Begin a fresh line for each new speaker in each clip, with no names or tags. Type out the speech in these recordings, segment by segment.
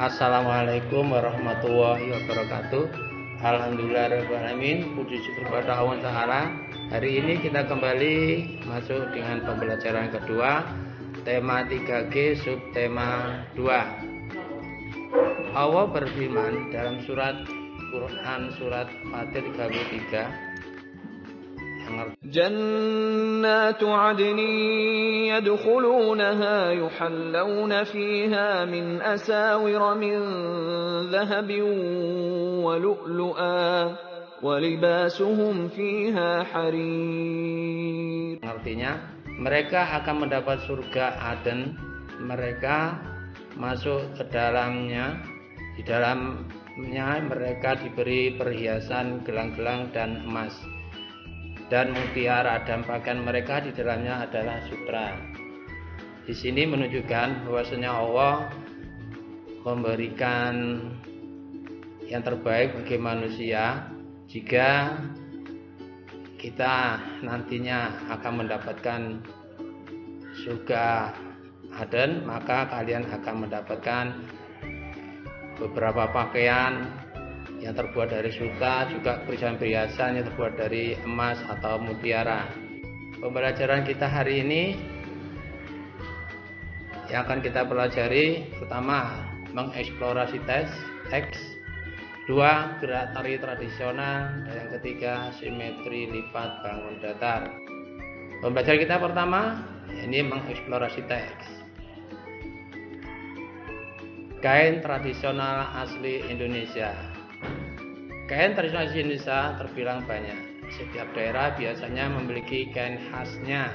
Assalamualaikum warahmatullahi wabarakatuh. Alhamdulillahirrahmanirrahim. Puji syukur kepada Allah Ta'ala. Hari ini kita kembali masuk dengan pembelajaran kedua, tema 3G subtema 2. Allah berfirman dalam surat Quran surat Fatir 33
جنات عدن يدخلونها يحلون فيها من أساور من ذهب ولؤلؤا ولباسهم فيها حرير.
Artinya mereka akan mendapat surga Aden, mereka masuk ke dalamnya, di dalamnya mereka diberi perhiasan gelang-gelang dan emas dan mutiara, dan pakaian mereka di dalamnya adalah sutra. Di sini menunjukkan bahwasanya Allah memberikan yang terbaik bagi manusia. Jika kita nantinya akan mendapatkan surga Aden, maka kalian akan mendapatkan beberapa pakaian yang terbuat dari sutra, juga perhiasan yang terbuat dari emas atau mutiara. Pembelajaran kita hari ini yang akan kita pelajari, pertama mengeksplorasi teks, dua gerak tari tradisional, dan yang ketiga simetri lipat bangun datar. Pembelajaran kita pertama ini mengeksplorasi teks. Kain tradisional asli Indonesia. Kain tradisional Indonesia terbilang banyak. Setiap daerah biasanya memiliki kain khasnya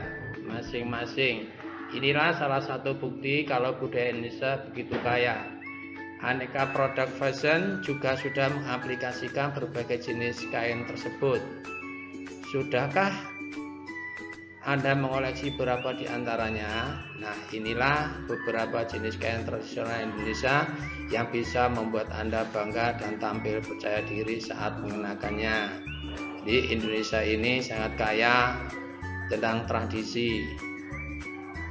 masing-masing. Inilah salah satu bukti kalau budaya Indonesia begitu kaya. Aneka produk fashion juga sudah mengaplikasikan berbagai jenis kain tersebut. Sudahkah Anda mengoleksi beberapa di antaranya? Nah, inilah beberapa jenis kain tradisional Indonesia yang bisa membuat Anda bangga dan tampil percaya diri saat mengenakannya. Di Indonesia ini sangat kaya tentang tradisi,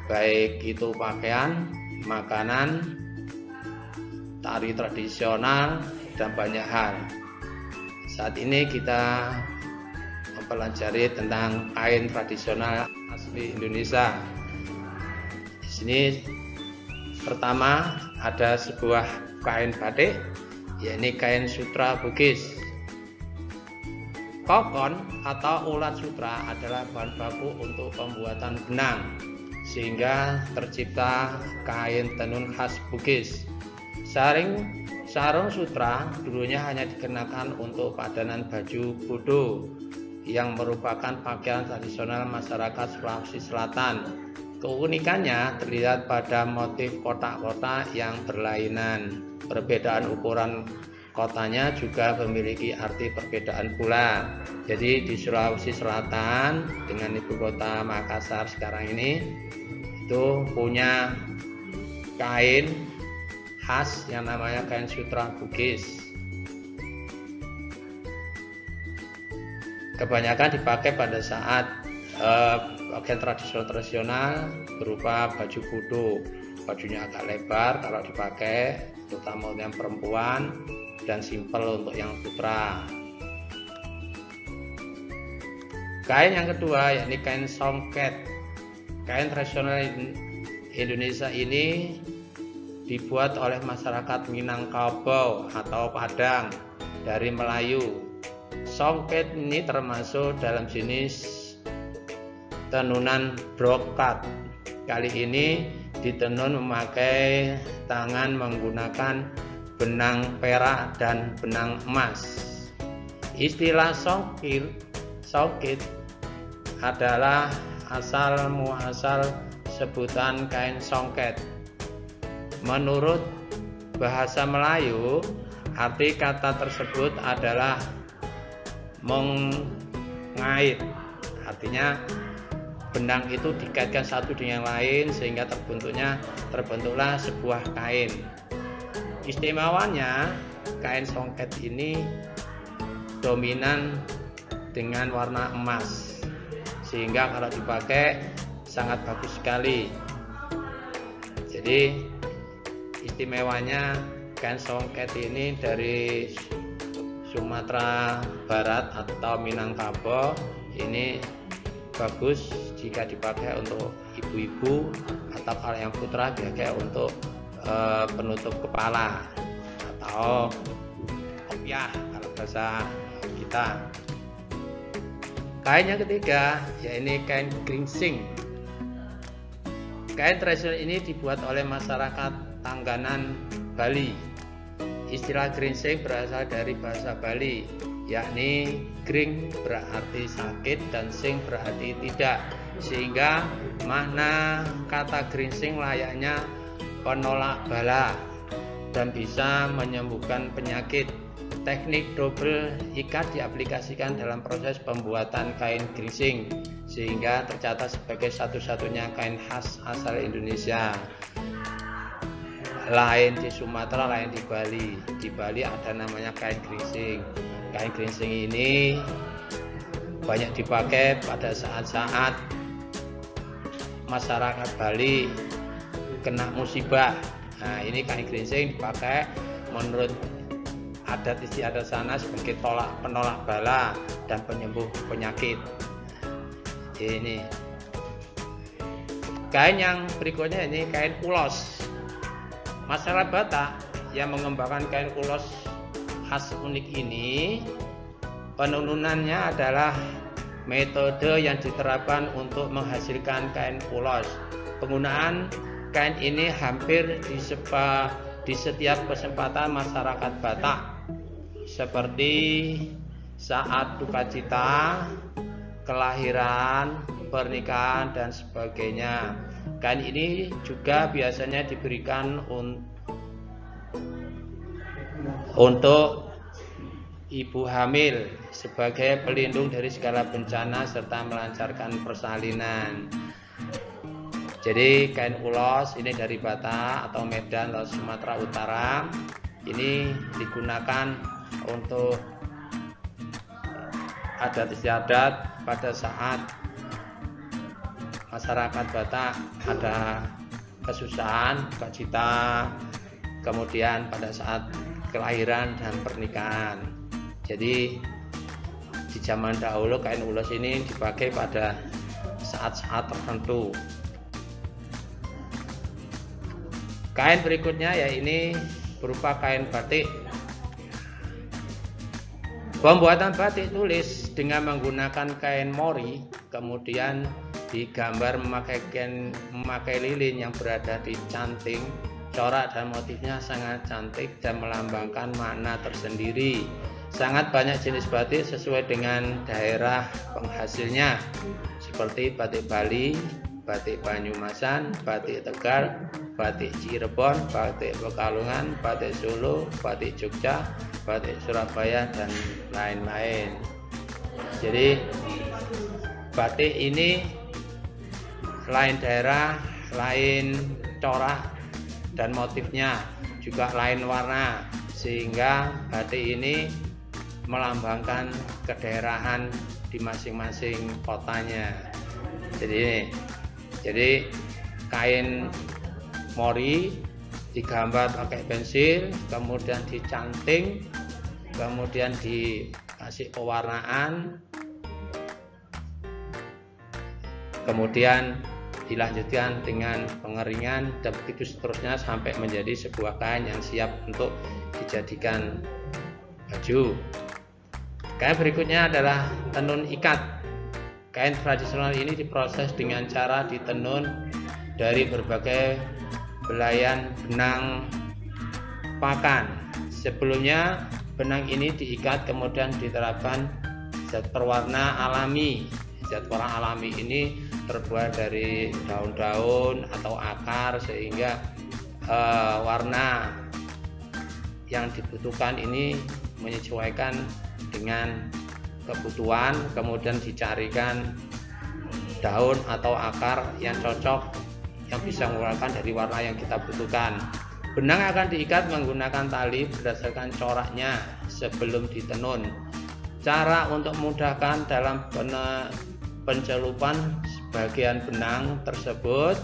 baik itu pakaian, makanan, tari tradisional, dan banyak hal. Saat ini kita mempelajari tentang kain tradisional asli Indonesia. Di sini pertama ada sebuah kain batik, yakni kain sutra Bugis. Kokon atau ulat sutra adalah bahan baku untuk pembuatan benang, sehingga tercipta kain tenun khas Bugis. Sarung sutra dulunya hanya dikenakan untuk padanan baju bodo, yang merupakan pakaian tradisional masyarakat Sulawesi Selatan. Keunikannya terlihat pada motif kotak-kotak yang berlainan. Perbedaan ukuran kotanya juga memiliki arti perbedaan pula. Jadi di Sulawesi Selatan dengan ibu kota Makassar sekarang ini itu punya kain khas yang namanya kain sutra Bugis. Kebanyakan dipakai pada saat pakaian tradisional berupa baju bodo. Bajunya agak lebar kalau dipakai, terutama untuk yang perempuan, dan simpel untuk yang putra. Kain yang kedua yakni kain songket. Kain tradisional Indonesia ini dibuat oleh masyarakat Minangkabau atau Padang dari Melayu. Songket ini termasuk dalam jenis tenunan brokat. Kali ini ditenun memakai tangan menggunakan benang perak dan benang emas. Istilah songket adalah asal muasal sebutan kain songket. Menurut bahasa Melayu, arti kata tersebut adalah mengait, artinya benang itu dikaitkan satu dengan yang lain sehingga terbentuklah sebuah kain. Istimewanya kain songket ini dominan dengan warna emas, sehingga kalau dipakai sangat bagus sekali. Jadi istimewanya kain songket ini dari Sumatera Barat atau Minangkabau. Ini bagus jika dipakai untuk ibu-ibu atau kalau yang putra dipakai untuk penutup kepala atau kopiah kalau bahasa kita. Kain yang ketiga ya ini kain geringsing. Kain tradisional ini dibuat oleh masyarakat Tangganan, Bali. Istilah geringsing berasal dari bahasa Bali, yakni gring berarti sakit dan sing berarti tidak, sehingga makna kata geringsing layaknya penolak bala dan bisa menyembuhkan penyakit. Teknik double ikat diaplikasikan dalam proses pembuatan kain geringsing sehingga tercatat sebagai satu-satunya kain khas asal Indonesia. Lain di Sumatera, lain di Bali. Di Bali ada namanya kain geringsing. Kain geringsing ini banyak dipakai pada saat-saat masyarakat Bali kena musibah. Nah, ini kain geringsing dipakai menurut adat istiadat sana sebagai penolak bala dan penyembuh penyakit. Ini kain yang berikutnya, ini kain ulos. Masyarakat Batak yang mengembangkan kain ulos khas unik ini, penenunannya adalah metode yang diterapkan untuk menghasilkan kain ulos. Penggunaan kain ini hampir di setiap kesempatan masyarakat Batak, seperti saat duka cita, kelahiran, pernikahan, dan sebagainya. Kain ini juga biasanya diberikan untuk ibu hamil sebagai pelindung dari segala bencana serta melancarkan persalinan. Jadi kain ulos ini dari Batak atau Medan atau Sumatera Utara ini digunakan untuk adat istiadat pada saat masyarakat Batak ada kesusahan, duka cita, kemudian pada saat kelahiran dan pernikahan. Jadi di zaman dahulu kain ulos ini dipakai pada saat-saat tertentu. Kain berikutnya ya ini berupa kain batik. Pembuatan batik tulis dengan menggunakan kain mori, kemudian digambar memakai lilin yang berada di canting. Corak dan motifnya sangat cantik dan melambangkan makna tersendiri. Sangat banyak jenis batik sesuai dengan daerah penghasilnya, seperti batik Bali, batik Banyumasan, batik Tegal, batik Cirebon, batik Pekalongan, batik Solo, batik Jogja, batik Surabaya, dan lain-lain. Jadi batik ini lain daerah, lain corak dan motifnya, juga lain warna, sehingga batik ini melambangkan kedaerahan di masing-masing kotanya. Jadi kain mori digambar pakai pensil, kemudian dicanting, kemudian dikasih pewarnaan, kemudian dilanjutkan dengan pengeringan dan begitu seterusnya sampai menjadi sebuah kain yang siap untuk dijadikan baju. Kain berikutnya adalah tenun ikat. Kain tradisional ini diproses dengan cara ditenun dari berbagai belayan benang pakan. Sebelumnya benang ini diikat kemudian diterapkan zat perwarna alami. Zat warna alami ini terbuat dari daun-daun atau akar sehingga warna yang dibutuhkan ini menyesuaikan dengan kebutuhan, kemudian dicarikan daun atau akar yang cocok yang bisa mengeluarkan dari warna yang kita butuhkan. Benang akan diikat menggunakan tali berdasarkan coraknya sebelum ditenun. Cara untuk memudahkan dalam pencelupan sebagian benang tersebut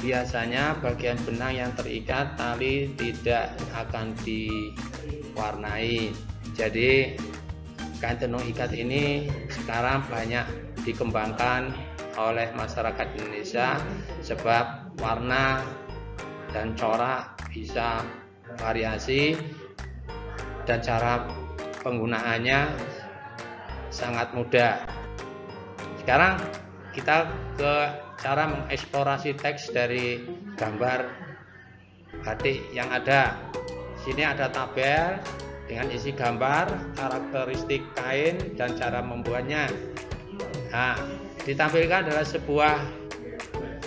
biasanya bagian benang yang terikat tali tidak akan diwarnai. Jadi kain tenun ikat ini sekarang banyak dikembangkan oleh masyarakat Indonesia sebab warna dan corak bisa variasi dan cara penggunaannya sangat mudah. Sekarang kita ke cara mengeksplorasi teks dari gambar batik yang ada. Sini ada tabel dengan isi gambar, karakteristik kain dan cara membuatnya. Nah, ditampilkan adalah sebuah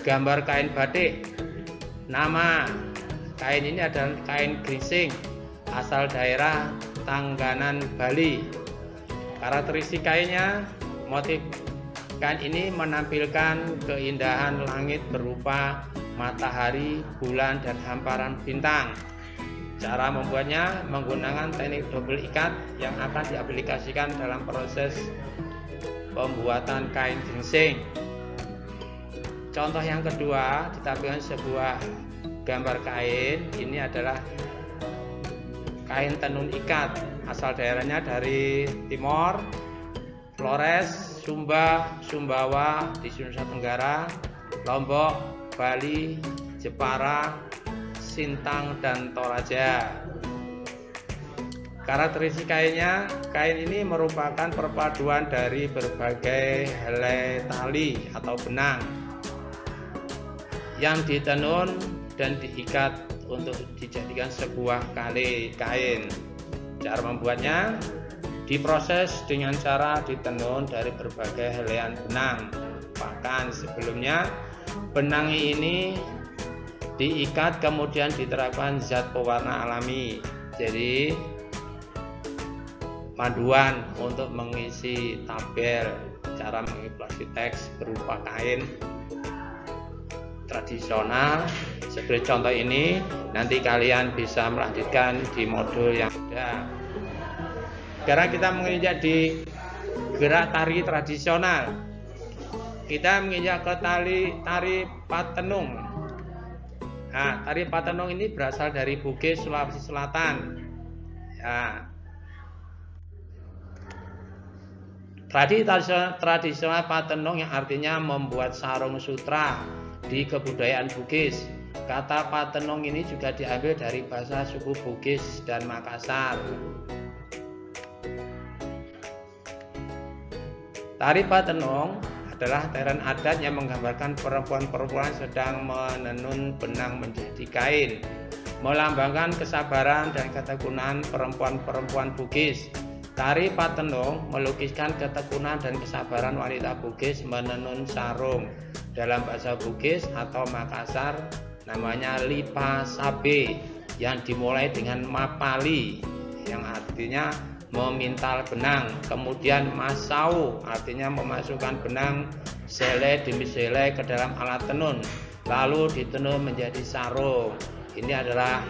gambar kain batik. Nama kain ini adalah kain geringsing asal daerah Tangganan, Bali. Karakteristik kainnya, motif kain ini menampilkan keindahan langit berupa matahari, bulan, dan hamparan bintang. Cara membuatnya menggunakan teknik double ikat yang akan diaplikasikan dalam proses pembuatan kain geringsing. Contoh yang kedua, ditampilkan sebuah gambar kain. Ini adalah kain tenun ikat, asal daerahnya dari Timor, Flores, Sumba, Sumbawa di Nusa Tenggara, Lombok, Bali, Jepara, Sintang, dan Toraja. Karakteristik kainnya, kain ini merupakan perpaduan dari berbagai helai tali atau benang yang ditenun dan diikat untuk dijadikan sebuah kain. Cara membuatnya diproses dengan cara ditenun dari berbagai helaian benang. Bahkan sebelumnya benang ini diikat kemudian diterapkan zat pewarna alami. Jadi panduan untuk mengisi tabel cara mengeksplorasi teks berupa kain tradisional seperti contoh ini. Nanti kalian bisa melanjutkan di modul yang ada. Sekarang kita menginjak di gerak tari tradisional. Kita menginjak ke tari Patenung. Nah, tari Patenung ini berasal dari Bugis, Sulawesi Selatan. Ya. Tradisional Patenung yang artinya membuat sarung sutra di kebudayaan Bugis. Kata Patenung ini juga diambil dari bahasa suku Bugis dan Makassar. Tari Patenung adalah tarian adat yang menggambarkan perempuan-perempuan sedang menenun benang menjadi kain, melambangkan kesabaran dan ketekunan perempuan-perempuan Bugis. Tari Patenung melukiskan ketekunan dan kesabaran wanita Bugis menenun sarung. Dalam bahasa Bugis atau Makassar namanya lipa sabe, yang dimulai dengan mapali yang artinya memintal benang, kemudian masau artinya memasukkan benang selai demi selai ke dalam alat tenun lalu ditenun menjadi sarung. Ini adalah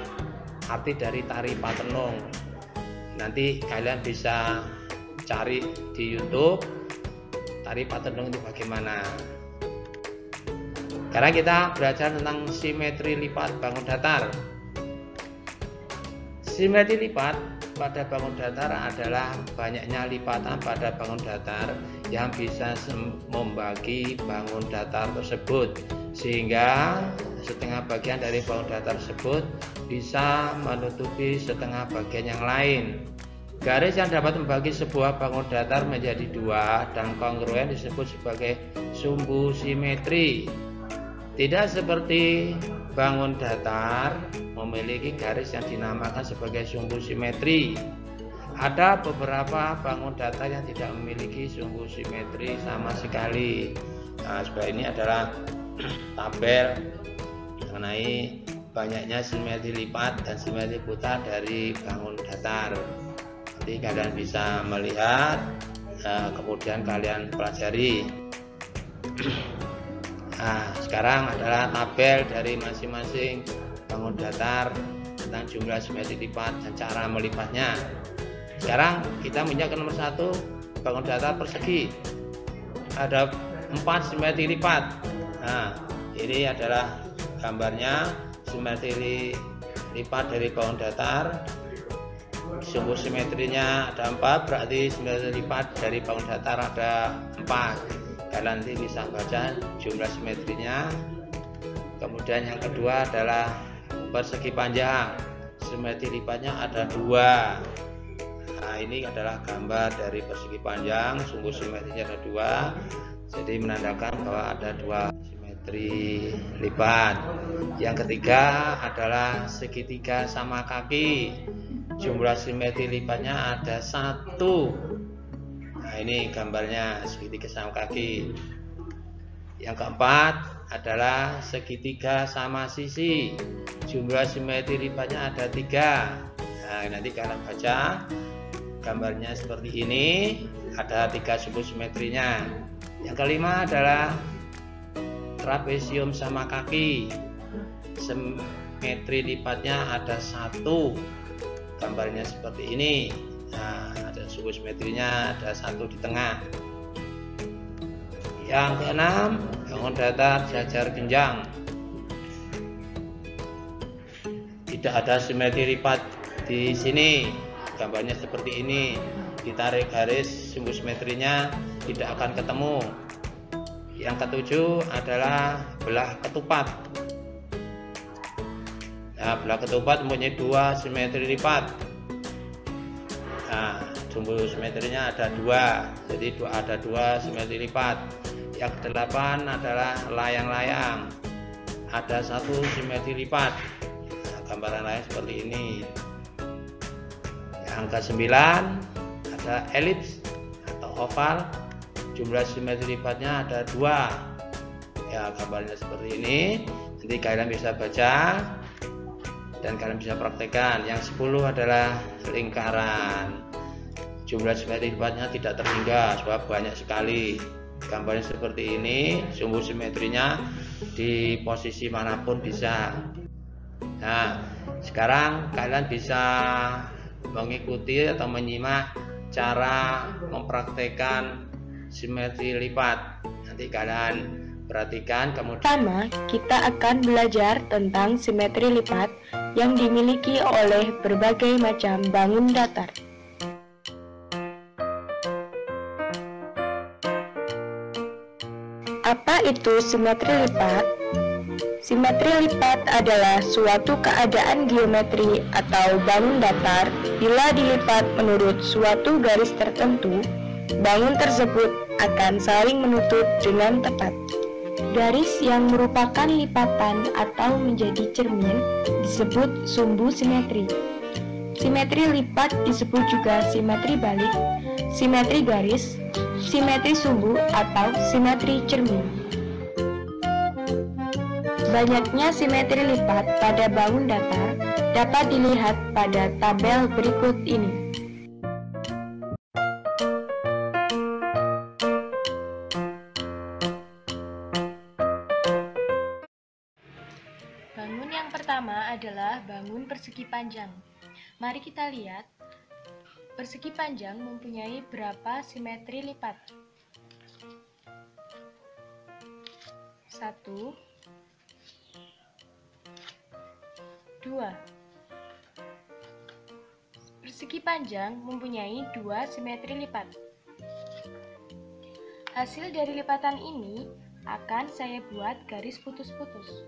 arti dari tari Patenung. Nanti kalian bisa cari di YouTube tari Patenung itu bagaimana. Sekarang kita belajar tentang simetri lipat bangun datar. Simetri lipat pada bangun datar adalah banyaknya lipatan pada bangun datar yang bisa membagi bangun datar tersebut, sehingga setengah bagian dari bangun datar tersebut bisa menutupi setengah bagian yang lain. Garis yang dapat membagi sebuah bangun datar menjadi dua dan kongruen disebut sebagai sumbu simetri. Tidak seperti bangun datar memiliki garis yang dinamakan sebagai sumbu simetri. Ada beberapa bangun datar yang tidak memiliki sumbu simetri sama sekali. Nah, sebelah ini adalah tabel mengenai banyaknya simetri lipat dan simetri putar dari bangun datar. Nanti kalian bisa melihat, kemudian kalian pelajari. Nah, sekarang adalah tabel dari masing-masing bangun datar tentang jumlah simetri lipat dan cara melipatnya. Sekarang kita menginjak ke nomor 1, bangun datar persegi. Ada 4 simetri lipat. Nah, ini adalah gambarnya simetri lipat dari bangun datar. Sumbu simetrinya ada 4, berarti simetri lipat dari bangun datar ada 4. Kalian nanti bisa baca jumlah simetrinya. Kemudian yang kedua adalah persegi panjang, simetri lipatnya ada 2. Nah, ini adalah gambar dari persegi panjang, sumbu simetrinya ada 2, jadi menandakan bahwa ada 2 simetri lipat. Yang ketiga adalah segitiga sama kaki, jumlah simetri lipatnya ada 1. Nah, ini gambarnya segitiga sama kaki. Yang keempat adalah segitiga sama sisi, jumlah simetri lipatnya ada 3. Nah, nanti kalian baca gambarnya seperti ini, ada 3 sumbu simetrinya. Yang kelima adalah trapesium sama kaki, simetri lipatnya ada 1. Gambarnya seperti ini. Nah, ada sumbu simetrinya, ada 1 di tengah. Yang keenam, bangun datar jajar genjang, tidak ada simetri lipat di sini. Gambarnya seperti ini, ditarik garis sumbu simetrinya tidak akan ketemu. Yang ketujuh adalah belah ketupat. Nah, belah ketupat mempunyai 2 simetri lipat. Nah, sumbu simetrinya ada 2, jadi ada 2 simetri lipat. Yang kedelapan adalah layang-layang, ada 1 simetri lipat. Nah, gambaran layang seperti ini. Yang ke-9 ada elips atau oval, jumlah simetri lipatnya ada 2. Ya, gambarnya seperti ini. Nanti kalian bisa baca dan kalian bisa praktekkan. Yang 10 adalah lingkaran, jumlah simetri lipatnya tidak terhingga sebab banyak sekali. Gambarnya seperti ini, sumbu simetrinya di posisi manapun bisa. Nah, sekarang kalian bisa mengikuti atau menyimak cara mempraktekkan simetri lipat. Nanti kalian perhatikan. Kemudian
pertama, kita akan belajar tentang simetri lipat yang dimiliki oleh berbagai macam bangun datar. Apa itu simetri lipat? Simetri lipat adalah suatu keadaan geometri atau bangun datar bila dilipat menurut suatu garis tertentu, bangun tersebut akan saling menutup dengan tepat. Garis yang merupakan lipatan atau menjadi cermin disebut sumbu simetri. Simetri lipat disebut juga simetri balik, simetri garis, simetri sumbu atau simetri cermin. Banyaknya simetri lipat pada bangun datar dapat dilihat pada tabel berikut ini. Bangun yang pertama adalah bangun persegi panjang. Mari kita lihat, persegi panjang mempunyai berapa simetri lipat? 1, 2. Persegi panjang mempunyai 2 simetri lipat. Hasil dari lipatan ini akan saya buat garis putus-putus.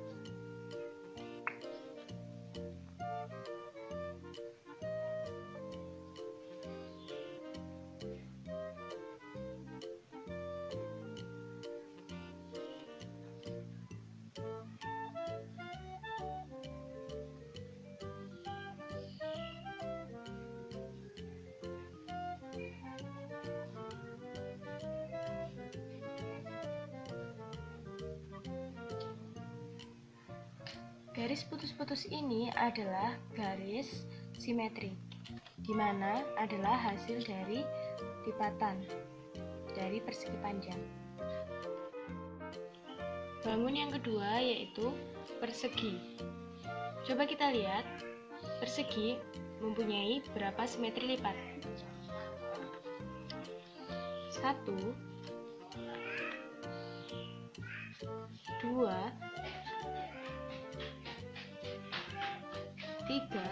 Garis putus-putus ini adalah garis simetri, di mana adalah hasil dari lipatan dari persegi panjang. Bangun yang kedua yaitu persegi. Coba kita lihat, persegi mempunyai berapa simetri lipat? 1, 2, ketiga,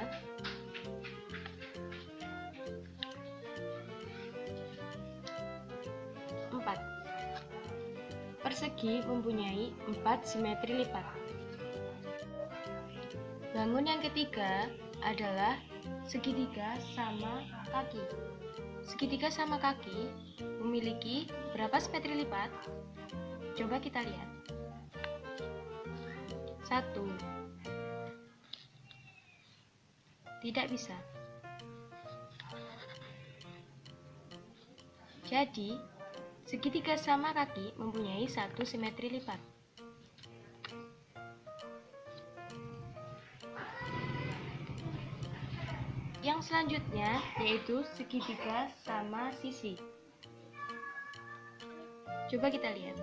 4. Persegi mempunyai 4 simetri lipat. Bangun yang ketiga adalah segitiga sama kaki. Segitiga sama kaki memiliki berapa simetri lipat? Coba kita lihat. 1. Tidak bisa. Jadi, segitiga sama kaki mempunyai 1 simetri lipat. Yang selanjutnya yaitu segitiga sama sisi. Coba kita lihat.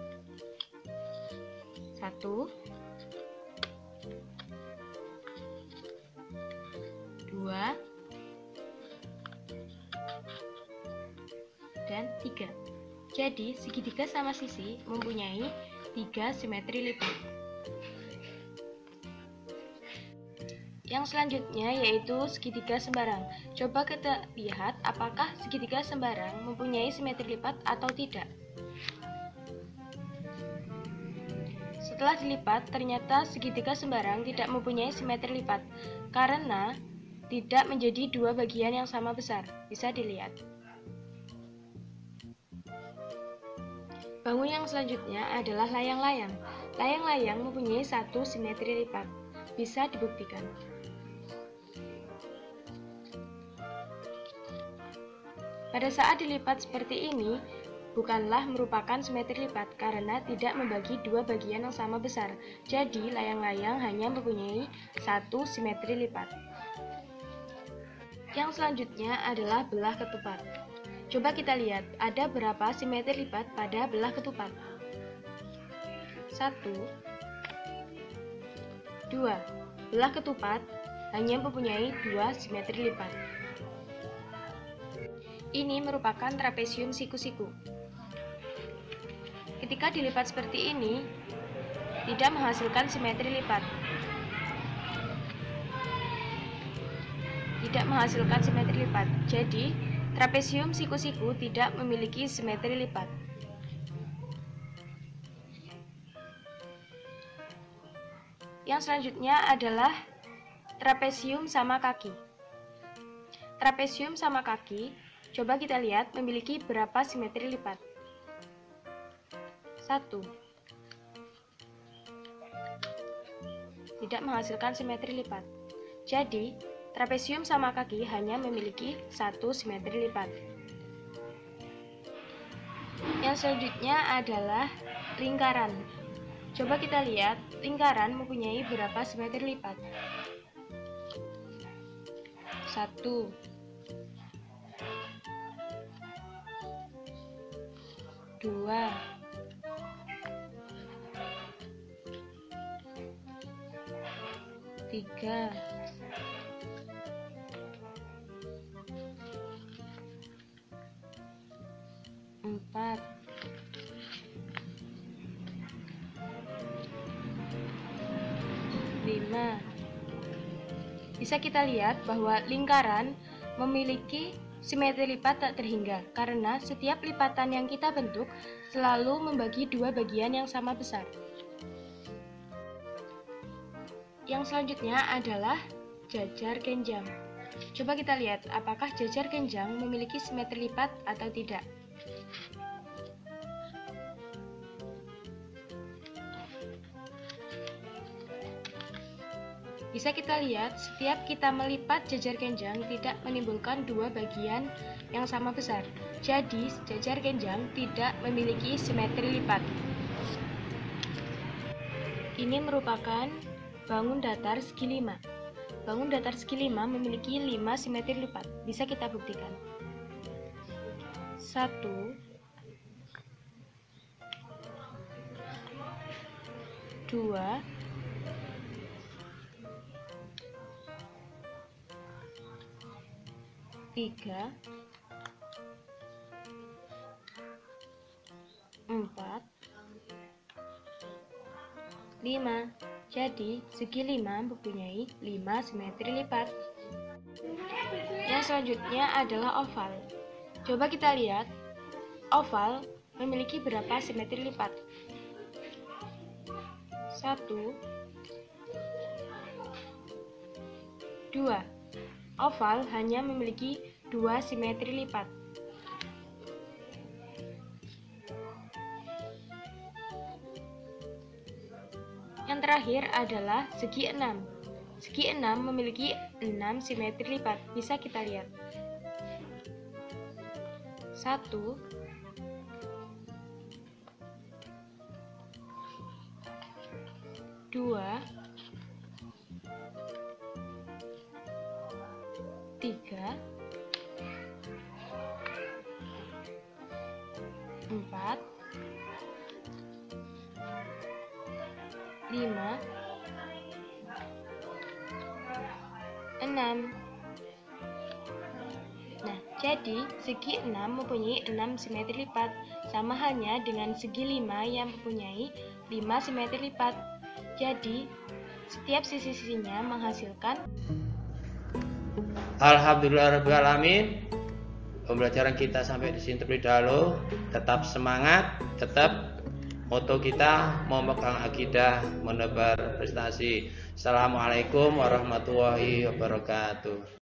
1, 2, dan 3. Jadi, segitiga sama sisi mempunyai 3 simetri lipat. Yang selanjutnya yaitu segitiga sembarang. Coba kita lihat apakah segitiga sembarang mempunyai simetri lipat atau tidak. Setelah dilipat, ternyata segitiga sembarang tidak mempunyai simetri lipat karena tidak menjadi dua bagian yang sama besar. Bisa dilihat. Bangun yang selanjutnya adalah layang-layang. Layang-layang mempunyai 1 simetri lipat. Bisa dibuktikan. Pada saat dilipat seperti ini, bukanlah merupakan simetri lipat karena tidak membagi dua bagian yang sama besar. Jadi, layang-layang hanya mempunyai 1 simetri lipat. Yang selanjutnya adalah belah ketupat. Coba kita lihat, ada berapa simetri lipat pada belah ketupat? 1, 2. Belah ketupat hanya mempunyai 2 simetri lipat. Ini merupakan trapesium siku-siku. Ketika dilipat seperti ini, tidak menghasilkan simetri lipat. Tidak menghasilkan simetri lipat. Jadi, trapesium siku-siku tidak memiliki simetri lipat. Yang selanjutnya adalah trapesium sama kaki. Trapesium sama kaki, coba kita lihat memiliki berapa simetri lipat. 1. Tidak menghasilkan simetri lipat. Jadi, trapesium sama kaki hanya memiliki 1 simetri lipat. Yang selanjutnya adalah lingkaran. Coba kita lihat, lingkaran mempunyai berapa simetri lipat? 1, 2, 3, 4, 5. Bisa kita lihat bahwa lingkaran memiliki simetri lipat tak terhingga karena setiap lipatan yang kita bentuk selalu membagi dua bagian yang sama besar. Yang selanjutnya adalah jajar genjang. Coba kita lihat apakah jajar genjang memiliki simetri lipat atau tidak. Bisa kita lihat, setiap kita melipat jajar genjang tidak menimbulkan dua bagian yang sama besar. Jadi, jajar genjang tidak memiliki simetri lipat. Ini merupakan bangun datar segi 5. Bangun datar segi 5 memiliki 5 simetri lipat. Bisa kita buktikan. 1, 2, 3, 4, 5. Jadi, segi 5 mempunyai 5 simetri lipat. Yang selanjutnya adalah oval. Coba kita lihat, oval memiliki berapa simetri lipat? 1, 2. Oval hanya memiliki 2 simetri lipat. Yang terakhir adalah segi 6. Segi 6 memiliki 6 simetri lipat. Bisa kita lihat. 1, 2, 3, 4, 5, 6. Nah, jadi segi 6 mempunyai 6 simetri lipat, sama halnya dengan segi 5 yang mempunyai 5 simetri lipat. Jadi, setiap sisi-sisinya menghasilkan.
Alhamdulillahirrahmanirrahim. Pembelajaran kita sampai di sini terlebih dahulu. Tetap semangat, tetap moto kita memegang akidah, menebar prestasi. Assalamualaikum warahmatullahi wabarakatuh.